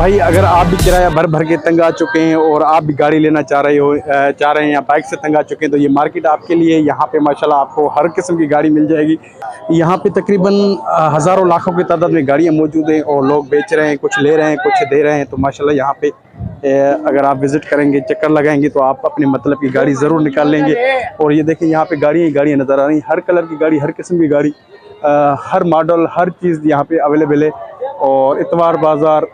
भाई अगर आप भी किराया भर भर के तंग आ चुके हैं और आप भी गाड़ी लेना चाह रहे हैं या बाइक से तंग आ चुके हैं, तो ये मार्केट आपके लिए। यहाँ पे माशाल्लाह आपको हर किस्म की गाड़ी मिल जाएगी। यहाँ पे तकरीबन हज़ारों लाखों की तादाद में गाड़ियाँ मौजूद हैं और लोग बेच रहे हैं, कुछ ले रहे हैं, कुछ दे रहे हैं। तो माशाल्लाह यहाँ पे अगर आप विज़िट करेंगे, चक्कर लगाएंगे, तो आप अपने मतलब की गाड़ी ज़रूर निकाल लेंगे। और ये देखें, यहाँ पे गाड़ियाँ नज़र आ रही हैं, हर कलर की गाड़ी, हर किस्म की गाड़ी, हर मॉडल, हर चीज़ यहाँ पे अवेलेबल है। और इतवार बाज़ार,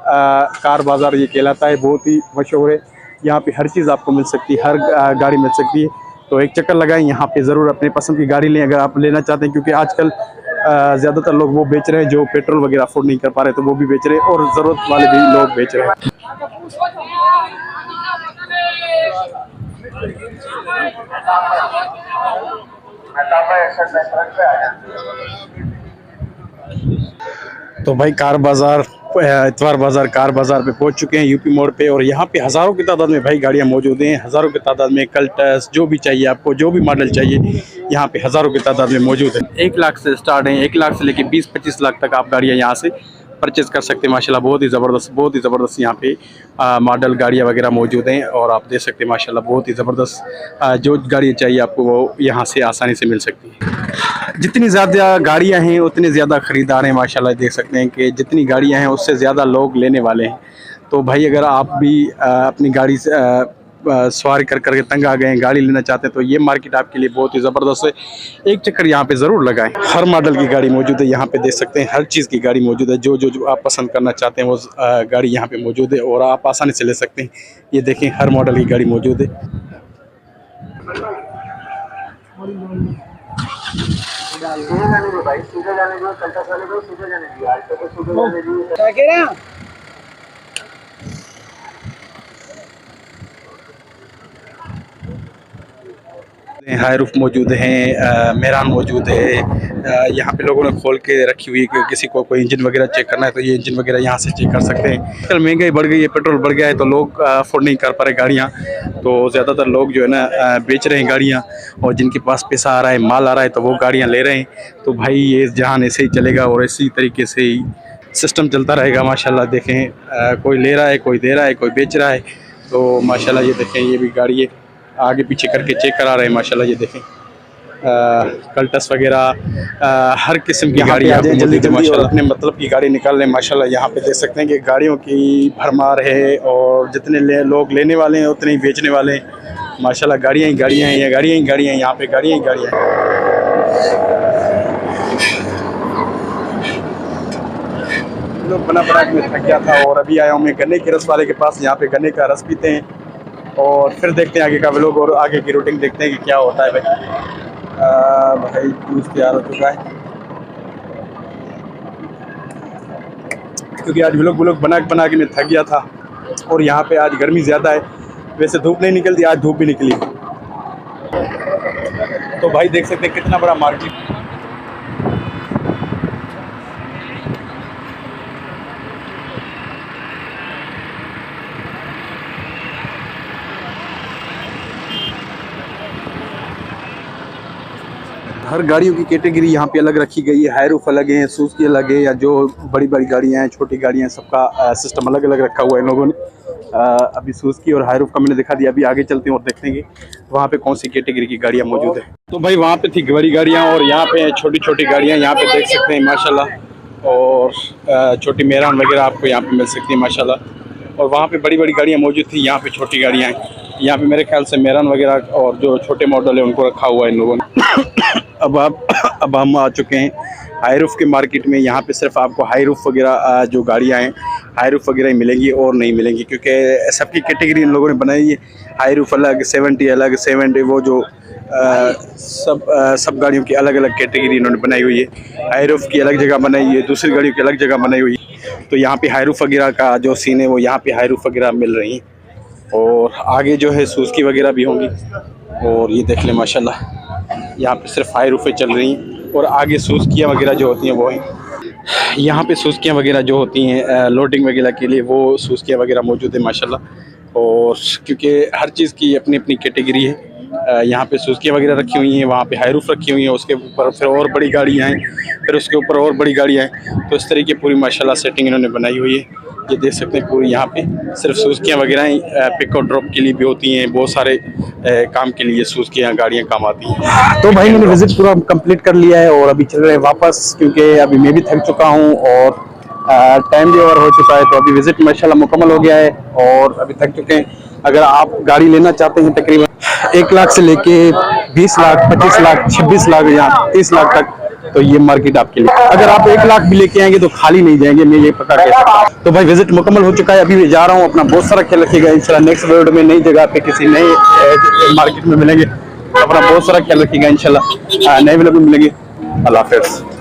कार बाज़ार ये कहलाता है, बहुत ही मशहूर है। यहाँ पे हर चीज़ आपको मिल सकती है, हर गाड़ी मिल सकती है। तो एक चक्कर लगाएं यहाँ पे, ज़रूर अपने पसंद की गाड़ी लें अगर आप लेना चाहते हैं, क्योंकि आजकल ज़्यादातर लोग वो बेच रहे हैं जो पेट्रोल वगैरह अफोर्ड नहीं कर पा रहे, तो वो भी बेच रहे हैं और ज़रूरत वाले भी लोग बेच रहे हैं। तो भाई इतवार बाज़ार कार बाज़ार पे पहुंच चुके हैं, यूपी मोड़ पे। और यहाँ पे हज़ारों की तादाद में भाई गाड़ियाँ मौजूद हैं, हज़ारों की तादाद में। कल्टस, जो भी चाहिए आपको, जो भी मॉडल चाहिए, यहाँ पे हज़ारों की तादाद में मौजूद है। 1 लाख से स्टार्ट है, 1 लाख से लेके 20-25 लाख तक आप गाड़ियाँ यहाँ से परचेज़ कर सकते हैं। माशाल्लाह बहुत ही ज़बरदस्त यहाँ पे मॉडल गाड़ियाँ वगैरह मौजूद हैं। और आप देख सकते हैं माशाल्लाह बहुत ही ज़बरदस्त जो गाड़ियाँ चाहिए आपको वो यहाँ से आसानी से मिल सकती है। जितनी ज़्यादा गाड़ियाँ हैं उतने ज़्यादा ख़रीदार हैं। माशाल्लाह देख सकते हैं कि जितनी गाड़ियाँ हैं उससे ज़्यादा लोग लेने वाले हैं। तो भाई अगर आप भी अपनी गाड़ी से सवारी कर करके तंग आ गए हैं, गाड़ी लेना चाहते हैं, तो ये मार्केट आपके लिए बहुत ही ज़बरदस्त है। एक चक्कर यहाँ पे ज़रूर लगाएं। हर मॉडल की गाड़ी मौजूद है यहाँ पे, देख सकते हैं हर चीज़ की गाड़ी मौजूद है। जो आप पसंद करना चाहते हैं वो गाड़ी यहाँ पे मौजूद है और आप आसानी से ले सकते हैं। ये देखें, हर मॉडल की गाड़ी मौजूद है। हायरूफ मौजूद हैं, मेहरान मौजूद है। यहाँ पे लोगों ने खोल के रखी हुई है कि किसी को कोई इंजन वगैरह चेक करना है तो ये इंजन वगैरह यहाँ से चेक कर सकते हैं। कल महंगाई बढ़ गई है, पेट्रोल बढ़ गया है, तो लोग अफोर्ड नहीं कर पा रहे गाड़ियाँ। तो ज़्यादातर लोग जो है ना बेच रहे हैं गाड़ियाँ, और जिनके पास पैसा आ रहा है, माल आ रहा है, तो वो गाड़ियाँ ले रहे हैं। तो भाई ये जहान ऐसे ही चलेगा और इसी तरीके से ही सिस्टम चलता रहेगा। माशाल्लाह देखें, कोई ले रहा है, कोई दे रहा है, कोई बेच रहा है। तो माशाल्लाह ये देखें, ये भी गाड़ी है, आगे पीछे करके चेक करा रहे हैं। माशाल्लाह ये देखें, कल्टस वगैरह हर किस्म की गाड़ी आ जाए जल्दी माशाल्लाह। अपने मतलब की गाड़ी निकाल लें। माशाल्लाह यहाँ पे देख सकते हैं कि गाड़ियों की भरमार है और जितने लोग लेने वाले हैं उतने ही बेचने वाले हैं। माशाल्लाह गाड़ियाँ ही गाड़ियाँ हैं, गाड़ियाँ ही गाड़ियाँ हैं, यहाँ पे गाड़ियाँ ही गाड़ियाँ हैं। लोग बना के मैं थक गया था और अभी आया हूँ मैं गन्ने के रस वाले के पास। यहाँ पे गन्ने का रस पीते हैं और फिर देखते हैं आगे का व्लॉग और आगे की रूटीन देखते हैं कि क्या होता है। भाई जूस तैयार हो चुका है, क्योंकि आज व्लॉग बना के मैं थक गया था। और यहाँ पे आज गर्मी ज़्यादा है, वैसे धूप नहीं निकलती, आज धूप भी निकली। तो भाई देख सकते हैं कितना बड़ा मार्केट। हर गाड़ियों की कैटेगरी यहाँ पे अलग रखी गई है। हायरूफ अलग है, सुजुकी अलग है, या जो बड़ी गाड़ियाँ हैं, छोटी गाड़ियाँ हैं, सबका सिस्टम अलग अलग रखा हुआ है इन लोगों ने। अभी सुजुकी और हायरूफ का मैंने दिखा दिया। अभी आगे चलते हैं और देखेंगे वहाँ पे कौन सी कैटेगरी की गाड़ियाँ मौजूद है। तो भाई वहाँ पे थी बड़ी गाड़ियाँ और यहाँ पे छोटी गाड़ियाँ यहाँ पे देख सकते हैं माशाल्लाह। और छोटी मेहरान वगैरह आपको यहाँ पे मिल सकती है माशाल्लाह। और वहाँ पे बड़ी गाड़ियाँ मौजूद थी, यहाँ पे छोटी गाड़ियाँ हैं। यहाँ पे मेरे ख्याल से मेहरान वगैरह और जो छोटे मॉडल है उनको रखा हुआ है इन लोगों ने। अब हम आ चुके हैं हायरूफ के मार्केट में। यहाँ पे सिर्फ आपको हायरूफ वगैरह जो गाड़ियाँ हैं हायरूफ वगैरह ही मिलेंगी और नहीं मिलेंगी, क्योंकि सबकी कैटेगरी इन लोगों ने बनाई है। हायरूफ अलग, 70 अलग, 70 वो जो सब गाड़ियों की अलग अलग कैटेगरी इन्होंने बनाई हुई है। हायरूफ की अलग जगह बनाई हुई है, दूसरी गाड़ियों की अलग जगह बनाई हुई है। तो यहाँ पे हायरूफ वगैरह का जो सीन है वो यहाँ पे हायरूफ वगैरह मिल रही हैं। और आगे जो है सुजुकी वगैरह भी होंगी। और ये देख लें माशाल्लाह, यहाँ पे सिर्फ हायरूफें चल रही हैं और आगे सुजुकियाँ वगैरह जो होती हैं वो हैं। यहाँ पे सुजुकियाँ वगैरह जो होती हैं लोडिंग वगैरह के लिए, वो सुजुकियाँ वगैरह मौजूद है माशाल्लाह। और क्योंकि हर चीज़ की अपनी अपनी कैटेगरी है, यहाँ पे सुजुकियाँ वगैरह रखी हुई हैं, वहाँ पे हायरूफ रखी हुई हैं, उसके ऊपर फिर और बड़ी गाड़ियाँ हैं, फिर उसके ऊपर और बड़ी गाड़ियाँ हैं। तो इस तरीके पूरी माशाल्लाह सेटिंग इन्होंने बनाई हुई है। ये देख सकते हैं पूरी यहाँ पे सिर्फ सुजुकियाँ वगैरह ही पिक और ड्रॉप के लिए भी होती हैं, बहुत सारे काम के लिए सुजुकियाँ गाड़ियाँ काम आती हैं। तो भाई मैंने विजिट पूरा कंप्लीट कर लिया है और अभी चल रहे हैं वापस, क्योंकि अभी मैं भी थक चुका हूँ और टाइम भी ओवर हो चुका है। तो अभी विजिट माशाल्लाह मुकम्मल हो गया है और अभी थक चुके हैं। अगर आप गाड़ी लेना चाहते हैं तकरीबन 1 लाख से लेके 20 लाख, 25 लाख, 26 लाख या 30 लाख तक, तो ये मार्केट आपके लिए। अगर आप 1 लाख भी लेके आएंगे तो खाली नहीं जाएंगे, मैं ये पता कह सकता हूं। तो भाई विजिट मुकम्मल हो चुका है, अभी मैं जा रहा हूँ। अपना बहुत सारा ख्याल रखिएगा। इंशाल्लाह नेक्स्ट वीडियो में नई जगह पे किसी नए मार्केट में मिलेंगे। अपना बहुत सारा ख्याल रखिएगा। इंशाल्लाह नए वीडियो में मिलेंगे। अल्लाह हाफिज़।